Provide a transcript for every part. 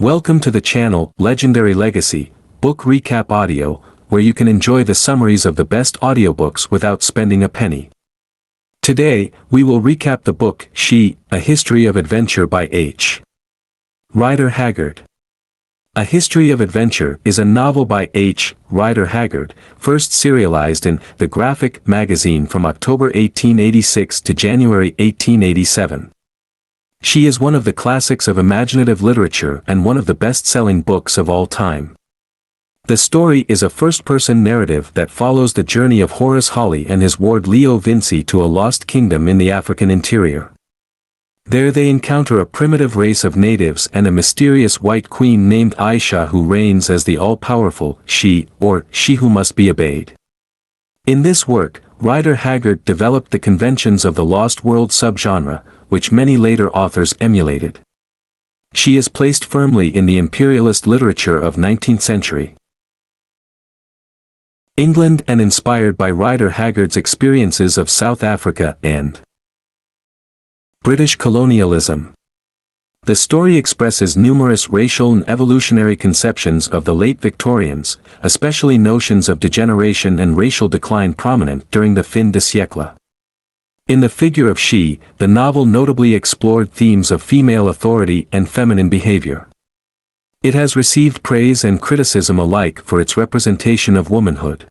Welcome to the channel Legendary Legacy, Book Recap Audio, where you can enjoy the summaries of the best audiobooks without spending a penny. Today, we will recap the book She, A History of Adventure by H. Rider Haggard. A History of Adventure is a novel by H. Rider Haggard, first serialized in The Graphic magazine from October 1886 to January 1887. She is one of the classics of imaginative literature and one of the best-selling books of all time. The story is a first-person narrative that follows the journey of Horace Holly and his ward Leo Vincey to a lost kingdom in the African interior. There they encounter a primitive race of natives and a mysterious white queen named Ayesha who reigns as the all-powerful She, or She Who Must Be Obeyed. In this work, Rider Haggard developed the conventions of the Lost World subgenre, which many later authors emulated. She is placed firmly in the imperialist literature of 19th century England and inspired by Rider Haggard's experiences of South Africa and British colonialism. The story expresses numerous racial and evolutionary conceptions of the late Victorians, especially notions of degeneration and racial decline prominent during the fin de siècle. In the figure of She, the novel notably explored themes of female authority and feminine behavior. It has received praise and criticism alike for its representation of womanhood.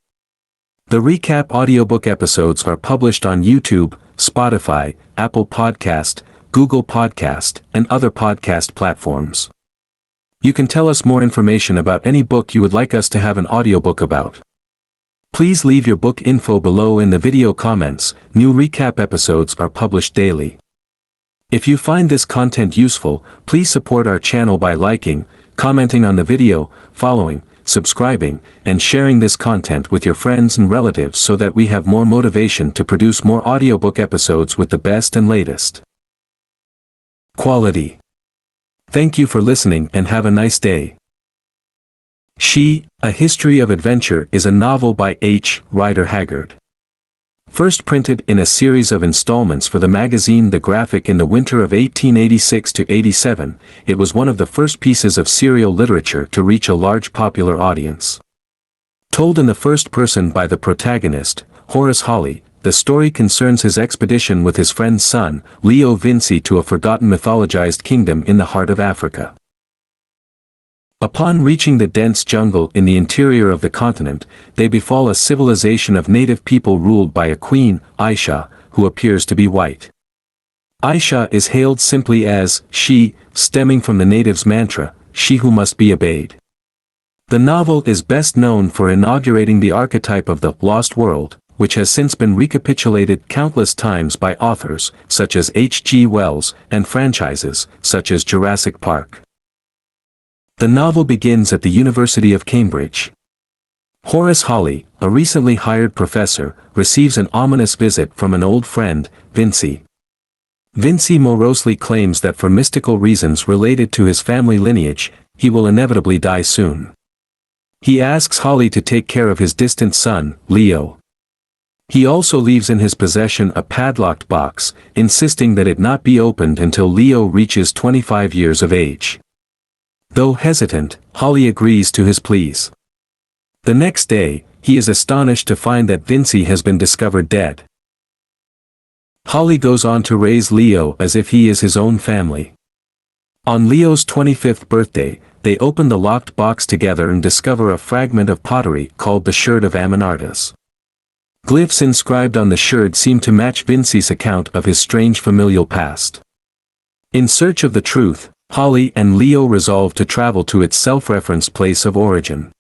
The recap audiobook episodes are published on YouTube, Spotify, Apple Podcast, Google Podcast, and other podcast platforms. You can tell us more information about any book you would like us to have an audiobook about. Please leave your book info below in the video comments. New recap episodes are published daily. If you find this content useful, please support our channel by liking, commenting on the video, following, subscribing, and sharing this content with your friends and relatives so that we have more motivation to produce more audiobook episodes with the best and latest quality. Thank you for listening and have a nice day. She, A History of Adventure is a novel by H. Rider Haggard. First printed in a series of installments for the magazine The Graphic in the winter of 1886 to 87, it was one of the first pieces of serial literature to reach a large popular audience. Told in the first person by the protagonist, Horace Holly, the story concerns his expedition with his friend's son, Leo Vincey, to a forgotten mythologized kingdom in the heart of Africa. Upon reaching the dense jungle in the interior of the continent, they befall a civilization of native people ruled by a queen, Ayesha, who appears to be white. Ayesha is hailed simply as She, stemming from the natives' mantra, She Who Must Be Obeyed. The novel is best known for inaugurating the archetype of the Lost World, which has since been recapitulated countless times by authors such as H. G. Wells and franchises such as Jurassic Park. The novel begins at the University of Cambridge. Horace Holly, a recently hired professor, receives an ominous visit from an old friend, Vincey. Vincey morosely claims that for mystical reasons related to his family lineage, he will inevitably die soon. He asks Holly to take care of his distant son, Leo. He also leaves in his possession a padlocked box, insisting that it not be opened until Leo reaches 25 years of age. Though hesitant, Holly agrees to his pleas. The next day, he is astonished to find that Vincey has been discovered dead. Holly goes on to raise Leo as if he is his own family. On Leo's 25th birthday, they open the locked box together and discover a fragment of pottery called the Sherd of Amonartes. Glyphs inscribed on the sherd seem to match Vincey's account of his strange familial past. In search of the truth, Holly and Leo resolve to travel to its self-referenced place of origin.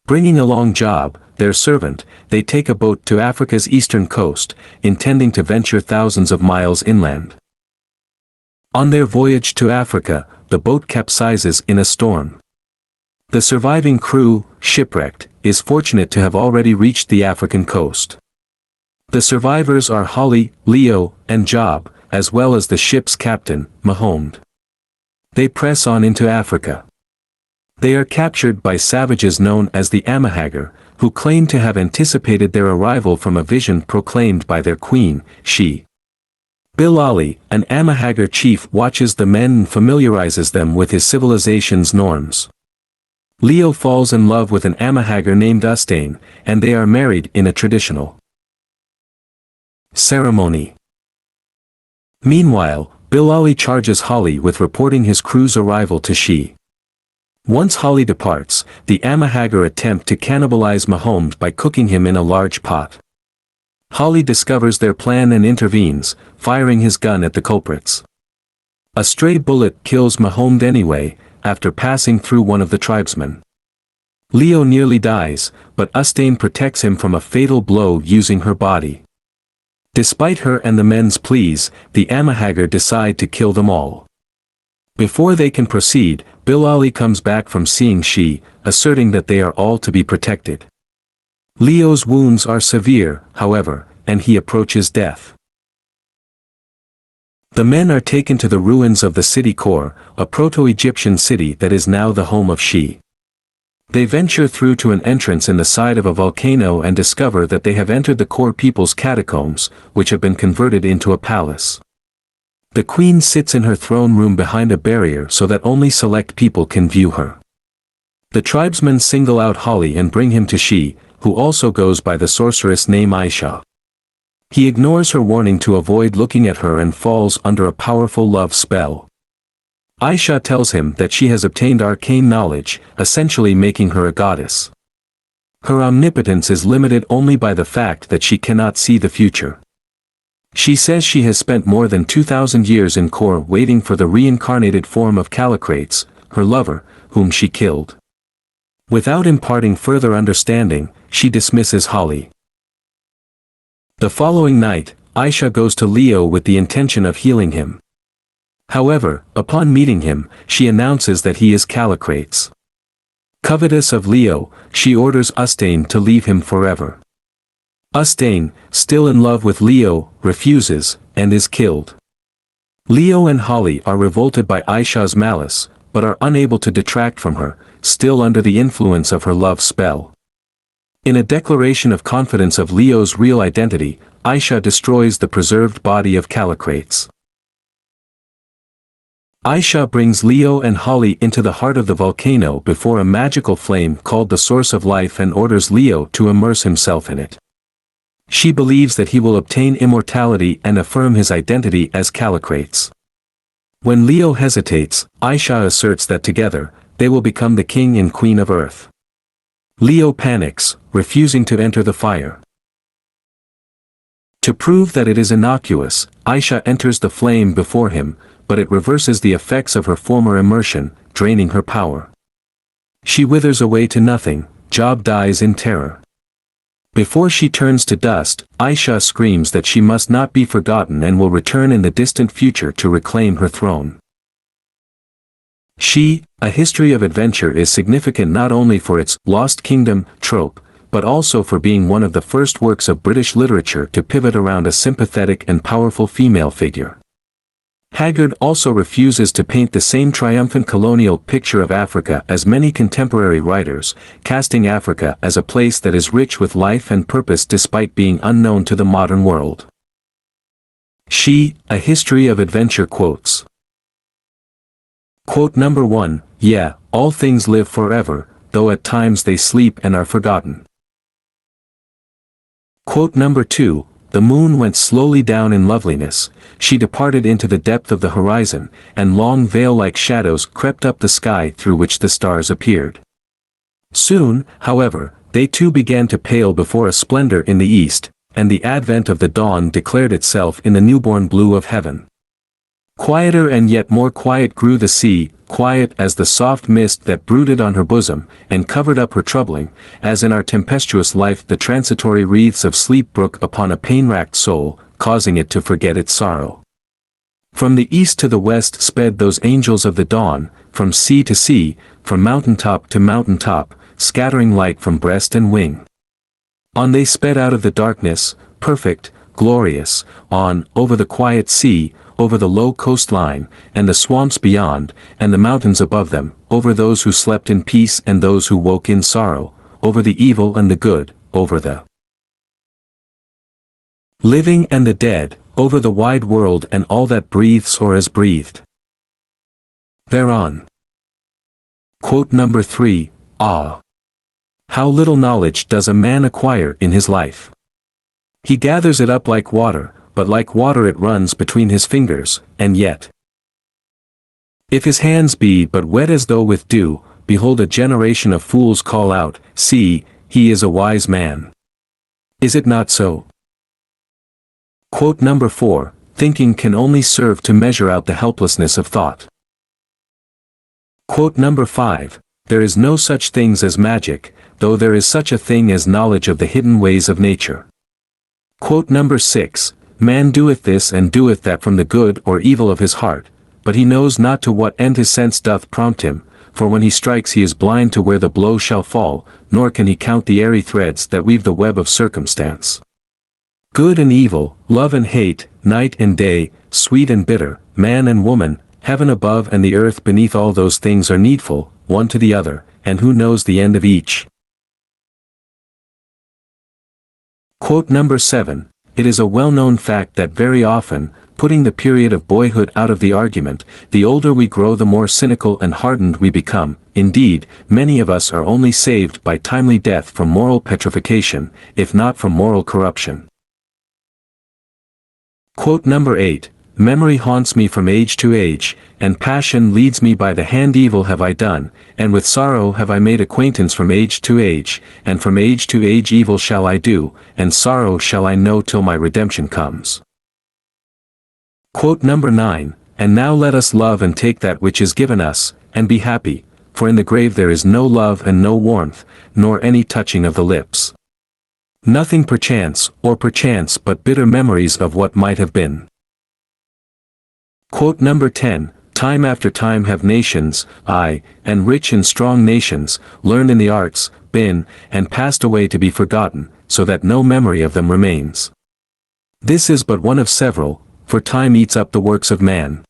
Bringing along Job, their servant, they take a boat to Africa's eastern coast, intending to venture thousands of miles inland. On their voyage to Africa, the boat capsizes in a storm. The surviving crew, shipwrecked, is fortunate to have already reached the African coast. The survivors are Holly, Leo, and Job, as well as the ship's captain, Mahomed. They press on into Africa. They are captured by savages known as the Amahagger, who claim to have anticipated their arrival from a vision proclaimed by their queen, She. Bilali, an Haggard chief, watches the men and familiarizes them with his civilization's norms. Leo falls in love with an Haggard named Ustane, and they are married in a traditional ceremony. Meanwhile, Bilali charges Holly with reporting his crew's arrival to She. Once Holly departs, the Haggard attempt to cannibalize Mahomes by cooking him in a large pot. Holly discovers their plan and intervenes, firing his gun at the culprits. A stray bullet kills Mahomes anyway, after passing through one of the tribesmen. Leo nearly dies, but Ustane protects him from a fatal blow using her body. Despite her and the men's pleas, the Haggard decide to kill them all. Before they can proceed, Bilali comes back from seeing She, asserting that they are all to be protected. Leo's wounds are severe, however, and he approaches death. The men are taken to the ruins of the city core, a proto-Egyptian city that is now the home of She. They venture through to an entrance in the side of a volcano and discover that they have entered the core people's catacombs, which have been converted into a palace. The queen sits in her throne room behind a barrier so that only select people can view her. The tribesmen single out Holly and bring him to She, who also goes by the sorceress name Ayesha. He ignores her warning to avoid looking at her and falls under a powerful love spell. Ayesha tells him that she has obtained arcane knowledge, essentially making her a goddess. Her omnipotence is limited only by the fact that she cannot see the future. She says she has spent more than 2,000 years in Kor waiting for the reincarnated form of Callicrates, her lover, whom she killed. Without imparting further understanding, she dismisses Holly. The following night, Ayesha goes to Leo with the intention of healing him. However, upon meeting him, she announces that he is Callicrates. Covetous of Leo, she orders Ustane to leave him forever. Ustane, still in love with Leo, refuses, and is killed. Leo and Holly are revolted by Ayesha's malice, but are unable to detract from her, still under the influence of her love spell. In a declaration of confidence of Leo's real identity, Ayesha destroys the preserved body of Callicrates. Ayesha brings Leo and Holly into the heart of the volcano before a magical flame called the Source of Life and orders Leo to immerse himself in it. She believes that he will obtain immortality and affirm his identity as Callicrates. When Leo hesitates, Ayesha asserts that together, they will become the king and queen of Earth. Leo panics, refusing to enter the fire. To prove that it is innocuous, Ayesha enters the flame before him, but it reverses the effects of her former immersion, draining her power. She withers away to nothing, Job dies in terror. Before she turns to dust, Ayesha screams that she must not be forgotten and will return in the distant future to reclaim her throne. She, A History of Adventure is significant not only for its Lost Kingdom trope, but also for being one of the first works of British literature to pivot around a sympathetic and powerful female figure. Haggard also refuses to paint the same triumphant colonial picture of Africa as many contemporary writers, casting Africa as a place that is rich with life and purpose despite being unknown to the modern world. She, A History of Adventure quotes. Quote number 1, "Yeah, all things live forever, though at times they sleep and are forgotten." Quote number 2, "The moon went slowly down in loveliness, she departed into the depth of the horizon, and long veil-like shadows crept up the sky through which the stars appeared. Soon, however, they too began to pale before a splendor in the east, and the advent of the dawn declared itself in the newborn blue of heaven. Quieter and yet more quiet grew the sea, quiet as the soft mist that brooded on her bosom, and covered up her troubling, as in our tempestuous life the transitory wreaths of sleep brook upon a pain-racked soul, causing it to forget its sorrow. From the east to the west sped those angels of the dawn, from sea to sea, from mountaintop to mountaintop, scattering light from breast and wing. On they sped out of the darkness, perfect, glorious, on, over the quiet sea, over the low coastline, and the swamps beyond, and the mountains above them, over those who slept in peace and those who woke in sorrow, over the evil and the good, over the living and the dead, over the wide world and all that breathes or has breathed thereon. Quote number 3, Ah! How little knowledge does a man acquire in his life. He gathers it up like water, but like water it runs between his fingers, and yet, if his hands be but wet as though with dew, behold a generation of fools call out, See, he is a wise man. Is it not so? Quote number 4, Thinking can only serve to measure out the helplessness of thought. Quote number 5, There is no such things as magic, though there is such a thing as knowledge of the hidden ways of nature. Quote number 6, Man doeth this and doeth that from the good or evil of his heart, but he knows not to what end his sense doth prompt him, for when he strikes he is blind to where the blow shall fall, nor can he count the airy threads that weave the web of circumstance. Good and evil, love and hate, night and day, sweet and bitter, man and woman, heaven above and the earth beneath, all those things are needful, one to the other, and who knows the end of each? Quote number 7, It is a well-known fact that very often, putting the period of boyhood out of the argument, the older we grow the more cynical and hardened we become. Indeed, many of us are only saved by timely death from moral petrification, if not from moral corruption. Quote number 8, Memory haunts me from age to age, and passion leads me by the hand. Evil have I done, and with sorrow have I made acquaintance from age to age, and from age to age evil shall I do, and sorrow shall I know till my redemption comes. Quote number 9, And now let us love and take that which is given us, and be happy, for in the grave there is no love and no warmth, nor any touching of the lips. Nothing perchance, but bitter memories of what might have been. Quote number 10, Time after time have nations, aye, and rich and strong nations, learned in the arts, been, and passed away to be forgotten, so that no memory of them remains. This is but one of several, for time eats up the works of man.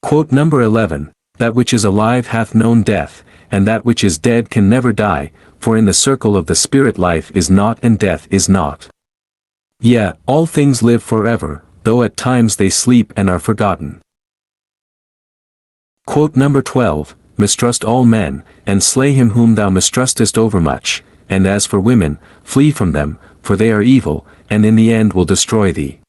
Quote number 11, That which is alive hath known death, and that which is dead can never die, for in the circle of the spirit life is not and death is not. Yea, all things live forever, though at times they sleep and are forgotten. Quote number 12, Mistrust all men, and slay him whom thou mistrustest overmuch, and as for women, flee from them, for they are evil, and in the end will destroy thee.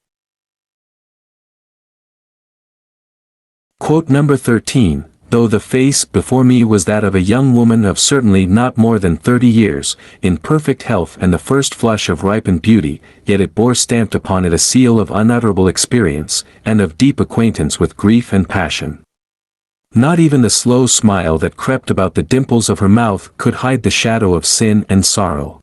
Quote number 13, Though the face before me was that of a young woman of certainly not more than 30 years, in perfect health and the first flush of ripened beauty, yet it bore stamped upon it a seal of unutterable experience, and of deep acquaintance with grief and passion. Not even the slow smile that crept about the dimples of her mouth could hide the shadow of sin and sorrow.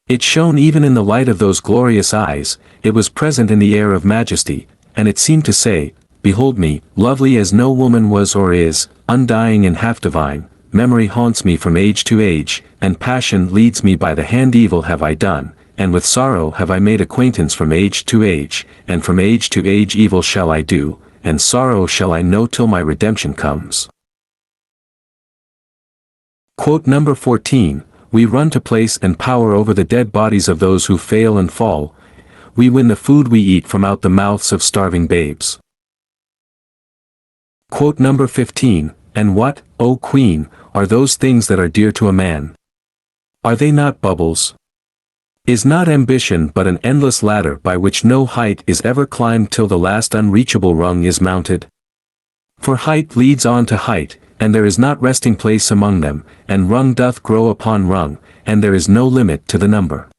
It shone even in the light of those glorious eyes, it was present in the air of majesty, and it seemed to say, Behold me, lovely as no woman was or is, undying and half divine, memory haunts me from age to age, and passion leads me by the hand. Evil have I done, and with sorrow have I made acquaintance from age to age, and from age to age evil shall I do, and sorrow shall I know till my redemption comes. Quote number 14, We run to place and power over the dead bodies of those who fail and fall, we win the food we eat from out the mouths of starving babes. Quote number 15, And what, O Queen, are those things that are dear to a man? Are they not bubbles? Is not ambition but an endless ladder by which no height is ever climbed till the last unreachable rung is mounted? For height leads on to height, and there is not resting place among them, and rung doth grow upon rung, and there is no limit to the number.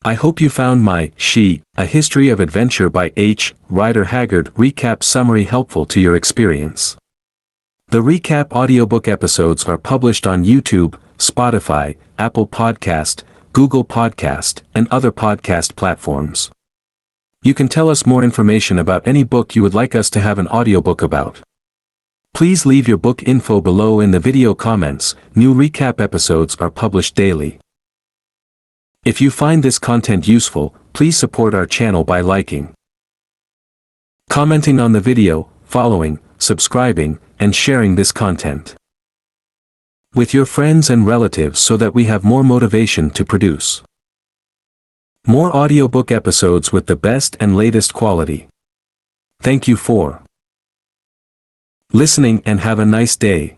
I hope you found my She, A History of Adventure by H. Rider Haggard recap summary helpful to your experience. The recap audiobook episodes are published on YouTube, Spotify, Apple Podcast, Google Podcast, and other podcast platforms. You can tell us more information about any book you would like us to have an audiobook about. Please leave your book info below in the video comments. New recap episodes are published daily. If you find this content useful, please support our channel by liking, commenting on the video, following, subscribing, and sharing this content with your friends and relatives so that we have more motivation to produce. More audiobook episodes with the best and latest quality. Thank you for listening and have a nice day.